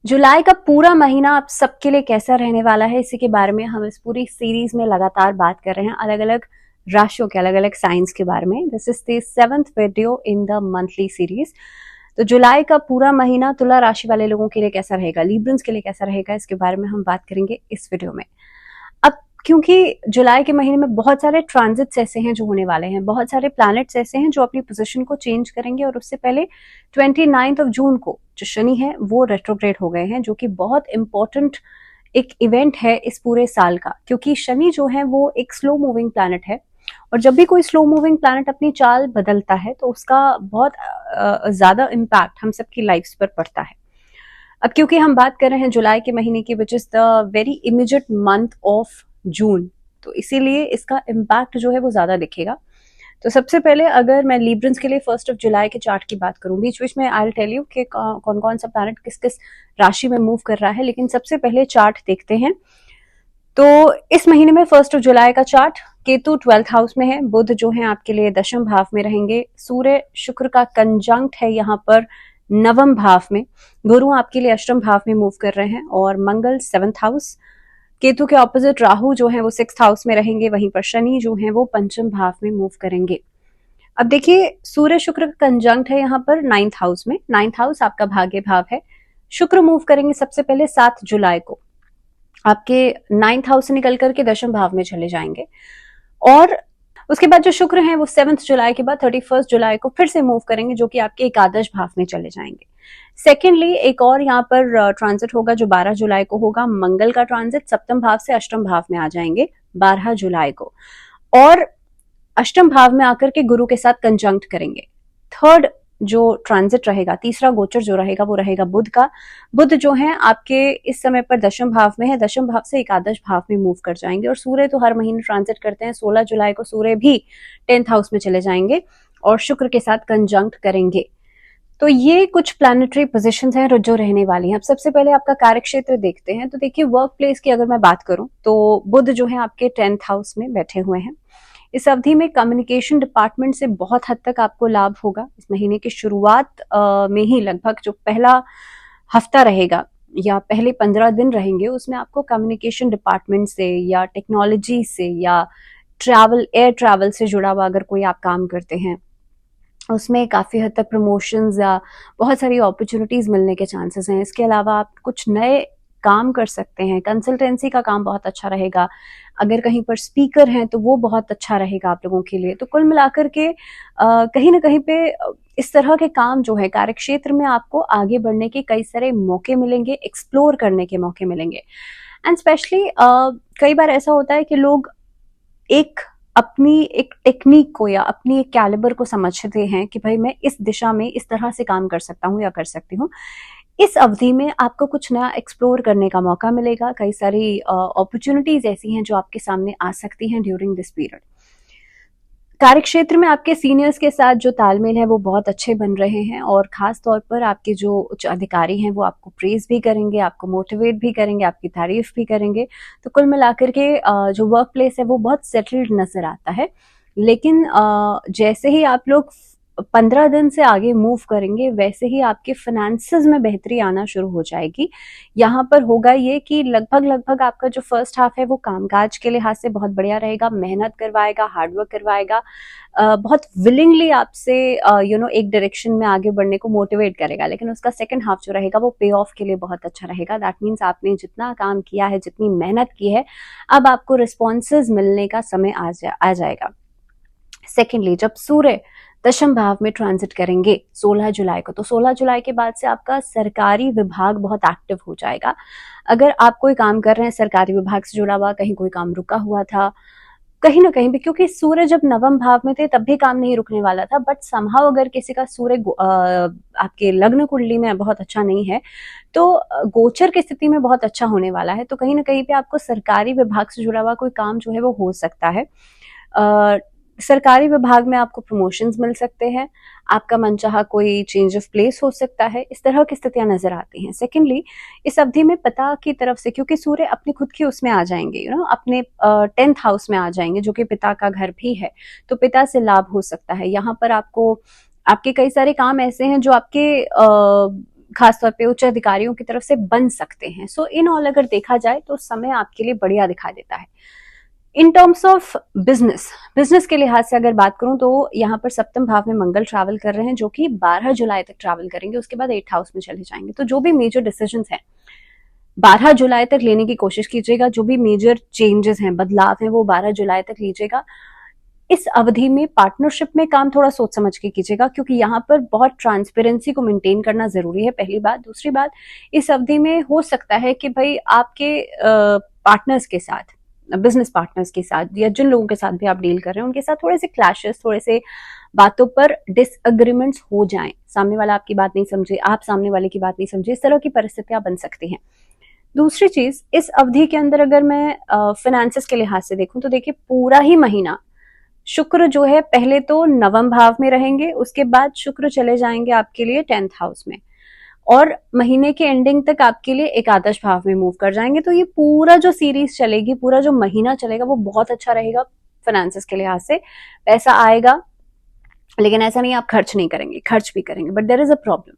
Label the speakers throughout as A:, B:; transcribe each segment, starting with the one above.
A: जुलाई का पूरा महीना आप सबके लिए कैसा रहने वाला है, इसी के बारे में हम इस पूरी सीरीज में लगातार बात कर रहे हैं, अलग अलग राशियों के अलग अलग साइंस के बारे में। This is the 7th video in the monthly series. तो जुलाई का पूरा महीना तुला राशि वाले लोगों के लिए कैसा रहेगा, लिब्रंस के लिए कैसा रहेगा, इसके बारे में हम बात करेंगे इस वीडियो में। अब क्योंकि जुलाई के महीने में बहुत सारे ट्रांजिट्स ऐसे हैं जो होने वाले हैं, बहुत सारे प्लैनेट्स ऐसे हैं जो अपनी पोजीशन को चेंज करेंगे, और उससे पहले 29 जून को जो शनि है वो रेट्रोग्रेड हो गए हैं, जो कि बहुत इंपॉर्टेंट एक इवेंट है इस पूरे साल का, क्योंकि शनि जो है वो एक स्लो मूविंग प्लैनेट है, और जब भी कोई स्लो मूविंग प्लैनेट अपनी चाल बदलता है तो उसका बहुत ज्यादा इम्पैक्ट हम सबकी लाइफ पर पड़ता है। अब क्योंकि हम बात कर रहे हैं जुलाई के महीने की, which is the very immediate month of June, तो इसीलिए इसका इम्पैक्ट जो है वो ज्यादा दिखेगा। तो सबसे पहले अगर मैं लिब्रंस के लिए 1 जुलाई के चार्ट की बात करूं, बीच बीच में आई विल टेल यू कि कौन कौन सा प्लैनेट किस किस राशि में मूव कर रहा है, लेकिन सबसे पहले चार्ट देखते हैं। तो इस महीने में 1 जुलाई का चार्ट, केतु 12th हाउस में है, बुध जो है आपके लिए दशम भाव में रहेंगे, सूर्य शुक्र का कंजंक्ट है यहाँ पर नवम भाव में, गुरु आपके लिए अष्टम भाव में मूव कर रहे हैं, और मंगल 7th हाउस, केतु के ऑपोजिट राहु जो है वो 6th हाउस में रहेंगे, वहीं पर शनि जो है वो पंचम भाव में मूव करेंगे। अब देखिए, सूर्य शुक्र का कंजंक्ट है यहाँ पर 9th हाउस में, 9th हाउस आपका भाग्य भाव है। शुक्र मूव करेंगे सबसे पहले 7 जुलाई को, आपके 9th हाउस से निकल करके दशम भाव में चले जाएंगे, और उसके बाद जो शुक्र है वो 7 जुलाई के बाद 31 जुलाई को फिर से मूव करेंगे, जो कि आपके एकादश भाव में चले जाएंगे। सेकेंडली एक और यहाँ पर ट्रांजिट होगा जो 12 जुलाई को होगा, मंगल का ट्रांजिट सप्तम भाव से अष्टम भाव में आ जाएंगे 12 जुलाई को, और अष्टम भाव में आकर के गुरु के साथ कंजंक्ट करेंगे। थर्ड जो ट्रांजिट रहेगा, तीसरा गोचर जो रहेगा वो रहेगा बुध का। बुध जो है आपके इस समय पर दशम भाव में है, दशम भाव से एकादश भाव में मूव कर जाएंगे, और सूर्य तो हर महीने ट्रांजिट करते हैं। 16 जुलाई को सूर्य भी 10th हाउस में चले जाएंगे और शुक्र के साथ कंजंक्ट करेंगे। तो ये कुछ प्लैनेटरी पोजीशंस हैं जो रहने वाली हैं। अब सबसे पहले आपका कार्य क्षेत्र देखते हैं। तो देखिए, वर्क प्लेस की अगर मैं बात करूं तो बुध जो है आपके 10th हाउस में बैठे हुए हैं। इस अवधि में कम्युनिकेशन डिपार्टमेंट से बहुत हद तक आपको लाभ होगा। इस महीने की शुरुआत में ही लगभग जो पहला हफ्ता रहेगा या पहले 15 दिन रहेंगे, उसमें आपको कम्युनिकेशन डिपार्टमेंट से या टेक्नोलॉजी से या ट्रैवल, एयर ट्रैवल से जुड़ा हुआ अगर कोई आप काम करते हैं, उसमें काफ़ी हद तक प्रमोशंस या बहुत सारी अपॉर्चुनिटीज़ मिलने के चांसेस हैं। इसके अलावा आप कुछ नए काम कर सकते हैं, कंसल्टेंसी का काम बहुत अच्छा रहेगा, अगर कहीं पर स्पीकर हैं तो वो बहुत अच्छा रहेगा आप लोगों के लिए। तो कुल मिलाकर के कहीं ना कहीं पे इस तरह के काम जो है कार्यक्षेत्र में आपको आगे बढ़ने के कई सारे मौके मिलेंगे, एक्सप्लोर करने के मौके मिलेंगे। एंड स्पेशली कई बार ऐसा होता है कि लोग अपनी एक टेक्निक को या अपनी एक कैलिबर को समझते हैं कि भाई मैं इस दिशा में इस तरह से काम कर सकता हूँ या कर सकती हूँ। इस अवधि में आपको कुछ नया एक्सप्लोर करने का मौका मिलेगा। कई सारी अपॉर्चुनिटीज ऐसी हैं जो आपके सामने आ सकती हैं ड्यूरिंग दिस पीरियड। कार्यक्षेत्र में आपके सीनियर्स के साथ जो तालमेल है वो बहुत अच्छे बन रहे हैं, और खास तौर पर आपके जो उच्च अधिकारी हैं वो आपको प्रेज भी करेंगे, आपको मोटिवेट भी करेंगे, आपकी तारीफ भी करेंगे। तो कुल मिलाकर के जो वर्क प्लेस है वो बहुत सेटल्ड नजर आता है। लेकिन जैसे ही आप लोग 15 दिन से आगे मूव करेंगे, वैसे ही आपके फाइनेंसेस में बेहतरी आना शुरू हो जाएगी। यहाँ पर होगा ये कि लगभग आपका जो फर्स्ट हाफ है वो कामकाज के लिहाज से बहुत बढ़िया रहेगा, मेहनत करवाएगा, हार्डवर्क करवाएगा, बहुत विलिंगली आपसे एक डायरेक्शन में आगे बढ़ने को मोटिवेट करेगा। लेकिन उसका सेकंड हाफ जो रहेगा वो पे ऑफ के लिए बहुत अच्छा रहेगा। दैट मीन्स आपने जितना काम किया है, जितनी मेहनत की है, अब आपको रिस्पॉन्सेज मिलने का समय आ जाएगा। सेकेंडली, जब सूर्य दशम भाव में ट्रांजिट करेंगे 16 जुलाई को, तो 16 जुलाई के बाद से आपका सरकारी विभाग बहुत एक्टिव हो जाएगा। अगर आप कोई काम कर रहे हैं सरकारी विभाग से जुड़ा हुआ, कहीं कोई काम रुका हुआ था, कहीं ना कहीं भी, क्योंकि सूर्य जब नवम भाव में थे तब भी काम नहीं रुकने वाला था, बट समहाउ अगर किसी का सूर्य आपके लग्न कुंडली में बहुत अच्छा नहीं है तो गोचर की स्थिति में बहुत अच्छा होने वाला है। तो कहीं ना कहीं पे आपको सरकारी विभाग से जुड़ा हुआ कोई काम जो है वो हो सकता है। सरकारी विभाग में आपको प्रमोशंस मिल सकते हैं, आपका मनचाहा कोई चेंज ऑफ प्लेस हो सकता है, इस तरह की स्थितियां नजर आती हैं। सेकेंडली, इस अवधि में पिता की तरफ से, क्योंकि सूर्य अपनी खुद की उसमें आ जाएंगे, अपने 10th हाउस में आ जाएंगे जो कि पिता का घर भी है, तो पिता से लाभ हो सकता है। यहाँ पर आपको आपके कई सारे काम ऐसे हैं जो आपके खासतौर पे उच्च अधिकारियों की तरफ से बन सकते हैं। सो इन ऑल अगर देखा जाए तो समय आपके लिए बढ़िया दिखाई देता है। इन टर्म्स ऑफ बिजनेस के लिहाज से अगर बात करूं तो यहाँ पर सप्तम भाव में मंगल ट्रैवल कर रहे हैं, जो कि 12 जुलाई तक ट्रैवल करेंगे, उसके बाद 8th हाउस में चले जाएंगे। तो जो भी मेजर डिसीजंस हैं 12 जुलाई तक लेने की कोशिश कीजिएगा। जो भी मेजर चेंजेस हैं, बदलाव हैं, वो 12 जुलाई तक लीजिएगा। इस अवधि में पार्टनरशिप में काम थोड़ा सोच समझ के कीजिएगा, क्योंकि यहाँ पर बहुत ट्रांसपेरेंसी को मेंटेन करना जरूरी है, पहली बात। दूसरी बात, इस अवधि में हो सकता है कि भाई आपके पार्टनर्स के साथ, बिजनेस पार्टनर्स के साथ, या जिन लोगों के साथ भी आप डील कर रहे हैं उनके साथ थोड़े से क्लैशेस, थोड़े से बातों पर डिसएग्रीमेंट्स हो जाएं। सामने वाला आपकी बात नहीं समझे, आप सामने वाले की बात नहीं समझे, इस तरह की परिस्थितियां बन सकती हैं। दूसरी चीज, इस अवधि के अंदर अगर मैं फाइनेंसेस के लिहाज से देखूं तो देखिए पूरा ही महीना शुक्र जो है पहले तो नवम भाव में रहेंगे, उसके बाद शुक्र चले जाएंगे आपके लिए 10th हाउस में, और महीने के एंडिंग तक आपके लिए एकादश भाव में मूव कर जाएंगे। तो ये पूरा जो सीरीज चलेगी, पूरा जो महीना चलेगा, वो बहुत अच्छा रहेगा फाइनेंसेस के लिहाज से। पैसा आएगा, लेकिन ऐसा नहीं आप खर्च नहीं करेंगे, खर्च भी करेंगे, but there is a problem.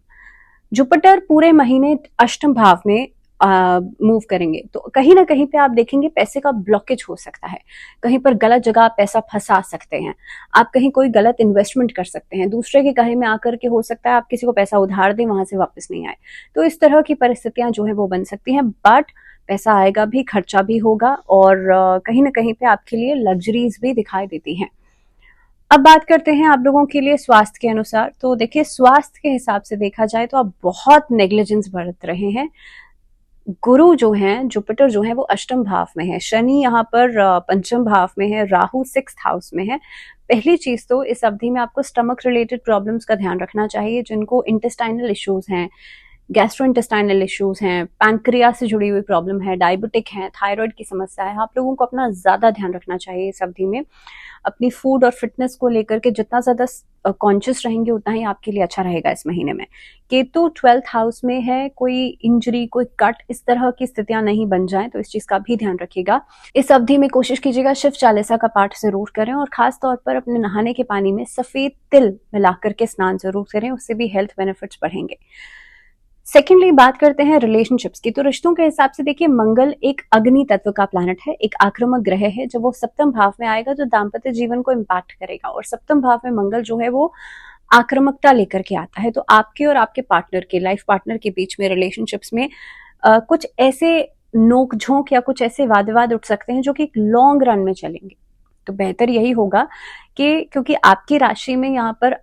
A: Jupiter पूरे महीने अष्टम भाव में मूव करेंगे, तो कहीं ना कहीं पे आप देखेंगे पैसे का ब्लॉकेज हो सकता है, कहीं पर गलत जगह आप पैसा फंसा सकते हैं, आप कहीं कोई गलत इन्वेस्टमेंट कर सकते हैं, दूसरे के कहे में आकर के हो सकता है आप किसी को पैसा उधार दें, वहां से वापस नहीं आए। तो इस तरह की परिस्थितियां जो है वो बन सकती हैं, बट पैसा आएगा भी, खर्चा भी होगा, और कहीं ना कहीं पे आपके लिए लग्जरीज भी दिखाई देती हैं। अब बात करते हैं आप लोगों के लिए स्वास्थ्य के अनुसार। तो देखिए स्वास्थ्य के हिसाब से देखा जाए तो आप बहुत नेग्लिजेंस बरत रहे हैं। गुरु जो हैं, जुपिटर जो है वो अष्टम भाव में है, शनि यहाँ पर पंचम भाव में है, राहु 6th हाउस में है। पहली चीज तो इस अवधि में आपको स्टमक रिलेटेड प्रॉब्लम्स का ध्यान रखना चाहिए। जिनको इंटेस्टाइनल इश्यूज हैं, गैस्ट्रोइंटेस्टाइनल इश्यूज हैं, पैंक्रियास से जुड़ी हुई प्रॉब्लम है, डायबिटिक है, थायराइड की समस्या है, आप लोगों को अपना ज्यादा ध्यान रखना चाहिए इस अवधि में। अपनी फूड और फिटनेस को लेकर के जितना ज्यादा कॉन्शियस रहेंगे उतना ही आपके लिए अच्छा रहेगा इस महीने में। केतु 12th हाउस में है, कोई इंजरी, कोई कट, इस तरह की स्थितियां नहीं बन जाए, तो इस चीज का भी ध्यान रखिएगा। इस अवधि में कोशिश कीजिएगा शिव चालीसा का पाठ जरूर करें, और खास तौर पर अपने नहाने के पानी में सफेद तिल मिलाकर के स्नान जरूर करें, उससे भी हेल्थ बेनिफिट्स बढ़ेंगे। सेकेंडली बात करते हैं रिलेशनशिप्स की। तो रिश्तों के हिसाब से देखिए मंगल एक अग्नि तत्व का प्लैनेट है, एक आक्रामक ग्रह है। जब वो सप्तम भाव में आएगा तो दाम्पत्य जीवन को इम्पैक्ट करेगा, और सप्तम भाव में मंगल जो है वो आक्रामकता लेकर के आता है। तो आपके और आपके पार्टनर के, लाइफ पार्टनर के बीच में, रिलेशनशिप्स में कुछ ऐसे नोक झोंक या कुछ ऐसे वाद विवाद उठ सकते हैं जो कि एक लॉन्ग रन में चलेंगे। तो बेहतर यही होगा कि, क्योंकि आपकी राशि में यहाँ पर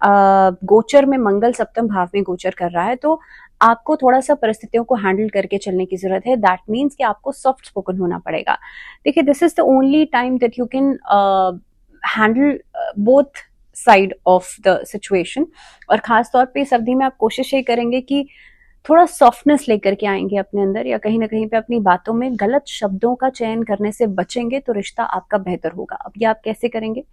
A: गोचर में मंगल सप्तम भाव में गोचर कर रहा है, तो आपको थोड़ा सा परिस्थितियों को हैंडल करके चलने की जरूरत है। दैट मीन्स कि आपको सॉफ्ट स्पोकन होना पड़ेगा। देखिए this is the only time that you can handle both side of the situation, और खास तौर पे इस अवधि में आप कोशिश ये करेंगे कि थोड़ा सॉफ्टनेस लेकर के आएंगे अपने अंदर, या कहीं ना कहीं पे अपनी बातों में गलत शब्दों का चयन करने से बचेंगे, तो रिश्ता आपका बेहतर होगा। अब ये आप कैसे करेंगे?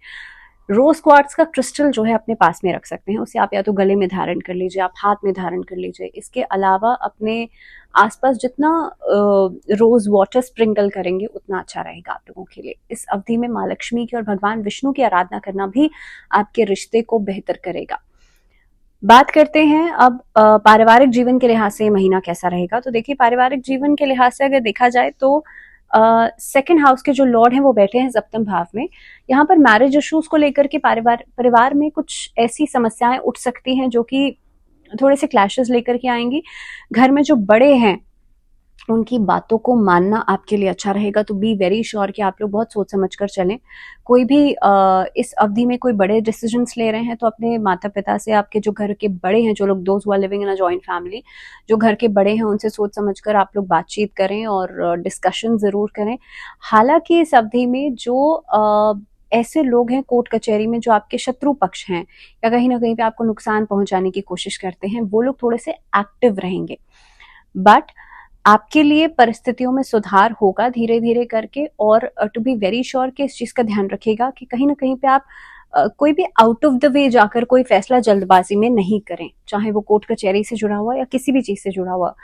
A: रोज क्वार्ट्स का क्रिस्टल जो है अपने पास में रख सकते हैं, उसे आप या तो गले में धारण कर लीजिए, आप हाथ में धारण कर लीजिए। इसके अलावा अपने आसपास जितना रोज वाटर स्प्रिंकल करेंगे उतना अच्छा रहेगा आप लोगों के लिए। इस अवधि में माँ लक्ष्मी की और भगवान विष्णु की आराधना करना भी आपके रिश्ते को बेहतर करेगा। बात करते हैं अब पारिवारिक जीवन के लिहाज से ये महीना कैसा रहेगा। तो देखिए पारिवारिक जीवन के लिहाज से अगर देखा जाए तो सेकेंड हाउस के जो लॉर्ड हैं वो बैठे हैं सप्तम भाव में। यहाँ पर मैरिज इश्यूज को लेकर के परिवार में कुछ ऐसी समस्याएं उठ सकती हैं जो कि थोड़े से क्लैशेस लेकर के आएंगी। घर में जो बड़े हैं उनकी बातों को मानना आपके लिए अच्छा रहेगा। तो बी वेरी श्योर कि आप लोग बहुत सोच समझ कर चलें। कोई भी इस अवधि में कोई बड़े डिसीजंस ले रहे हैं तो अपने माता पिता से, आपके जो घर के बड़े हैं, जो लोग those who are living in a joint family, जो घर के बड़े हैं उनसे सोच समझ कर आप लोग बातचीत करें और डिस्कशन जरूर करें। हालांकि इस अवधि में जो ऐसे लोग हैं कोर्ट कचहरी में जो आपके शत्रु पक्ष हैं या कहीं ना कहीं पे आपको नुकसान पहुंचाने की कोशिश करते हैं, वो लोग थोड़े से एक्टिव रहेंगे। बट आपके लिए परिस्थितियों में सुधार होगा धीरे धीरे करके। और टू बी वेरी श्योर कि इस चीज का ध्यान रखिएगा कि कहीं ना कहीं पे आप कोई भी आउट ऑफ द वे जाकर कोई फैसला जल्दबाजी में नहीं करें, चाहे वो कोर्ट कचहरी से जुड़ा हुआ या किसी भी चीज से जुड़ा हुआ।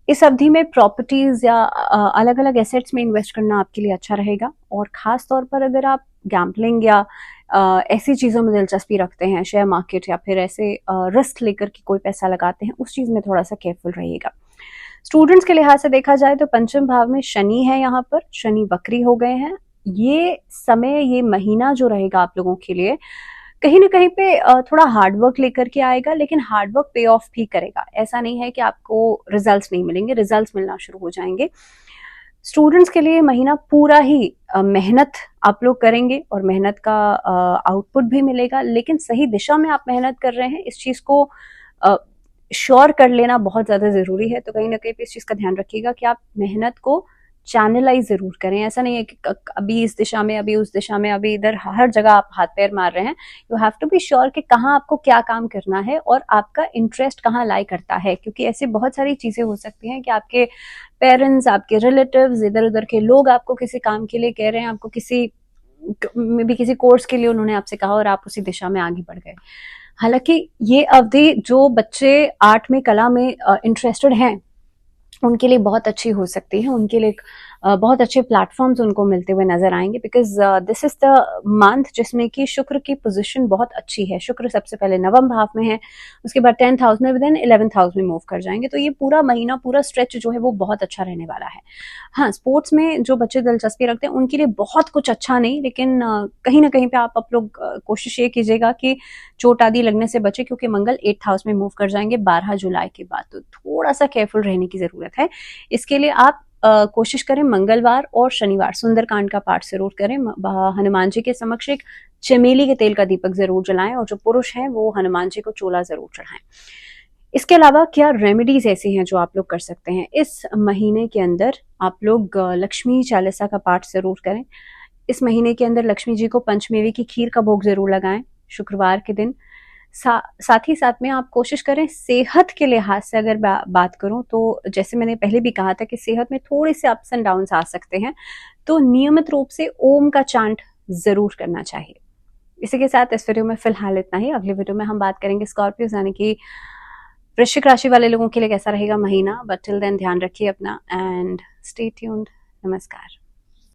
A: इस अवधि में प्रॉपर्टीज या अलग अलग एसेट्स में इन्वेस्ट करना आपके लिए अच्छा रहेगा। और खास तौर पर अगर आप गैम्बलिंग या ऐसी चीज़ों में दिलचस्पी रखते हैं, शेयर मार्केट या फिर ऐसे रिस्क लेकर के कोई पैसा लगाते हैं, उस चीज़ में थोड़ा सा केयरफुल रहिएगा। स्टूडेंट्स के लिहाज से देखा जाए तो पंचम भाव में शनि है, यहाँ पर शनि वक्री हो गए हैं। ये समय, ये महीना जो रहेगा आप लोगों के लिए कहीं ना कहीं पे थोड़ा हार्डवर्क लेकर के आएगा, लेकिन हार्डवर्क पे ऑफ भी करेगा। ऐसा नहीं है कि आपको रिजल्ट्स नहीं मिलेंगे, रिजल्ट्स मिलना शुरू हो जाएंगे। स्टूडेंट्स के लिए महीना पूरा ही मेहनत आप लोग करेंगे और मेहनत का आउटपुट भी मिलेगा, लेकिन सही दिशा में आप मेहनत कर रहे हैं, इस चीज को श्योर कर लेना बहुत ज्यादा जरूरी है। तो कहीं ना कहीं पे इस चीज का ध्यान रखिएगा कि आप मेहनत को चैनलाइज जरूर करें। ऐसा नहीं है कि अभी इस दिशा में, अभी उस दिशा में, अभी इधर, हर जगह आप हाथ पैर मार रहे हैं। You have to be sure कि कहाँ आपको क्या काम करना है और आपका इंटरेस्ट कहाँ लाई करता है, क्योंकि ऐसी बहुत सारी चीजें हो सकती हैं कि आपके पेरेंट्स, आपके रिलेटिव्स, इधर उधर के लोग आपको किसी काम के लिए कह रहे हैं, आपको किसी मे भी किसी कोर्स के लिए उन्होंने आपसे कहा और आप उसी दिशा में आगे बढ़ गए। हालांकि ये अवधि जो बच्चे आर्ट में, कला में इंटरेस्टेड हैं, उनके लिए बहुत अच्छी हो सकती है। उनके लिए बहुत अच्छे प्लेटफॉर्म्स उनको मिलते हुए नजर आएंगे, because this is the month जिसमें कि शुक्र की पोजीशन बहुत अच्छी है। शुक्र सबसे पहले नवम भाव में है, उसके बाद 10th हाउस में, देन 11th हाउस में मूव कर जाएंगे। तो ये पूरा महीना, पूरा स्ट्रेच जो है वो बहुत अच्छा रहने वाला है। हाँ, स्पोर्ट्स में जो बच्चे दिलचस्पी रखते हैं उनके लिए बहुत कुछ अच्छा नहीं, लेकिन कहीं ना कहीं पे आप लोग कोशिश ये कीजिएगा कि चोट आदि लगने से बचे, क्योंकि मंगल 8th हाउस में मूव कर जाएंगे 12 जुलाई के बाद। तो थोड़ा सा केयरफुल रहने की जरूरत है। इसके लिए आप कोशिश करें मंगलवार और शनिवार सुंदरकांड का पाठ जरूर करें। हनुमान जी के समक्ष एक चमेली के तेल का दीपक जरूर जलाएं, और जो पुरुष हैं वो हनुमान जी को चोला जरूर चढ़ाएं। इसके अलावा क्या रेमेडीज ऐसी हैं जो आप लोग कर सकते हैं इस महीने के अंदर? आप लोग लक्ष्मी चालीसा का पाठ जरूर करें। इस महीने के अंदर लक्ष्मी जी को पंचमेवे की खीर का भोग जरूर लगाएं शुक्रवार के दिन। साथ ही साथ में आप कोशिश करें, सेहत के लिहाज से अगर बात करूं तो जैसे मैंने पहले भी कहा था कि सेहत में थोड़े से अप्स एंड डाउन्स आ सकते हैं, तो नियमित रूप से ओम का चांट जरूर करना चाहिए। इसी के साथ इस वीडियो में फिलहाल इतना ही। अगले वीडियो में हम बात करेंगे स्कॉर्पियो यानी कि वृश्चिक राशि वाले लोगों के लिए कैसा रहेगा महीना। बट टिल देन ध्यान रखिए अपना, एंड स्टे ट्यून्ड। नमस्कार।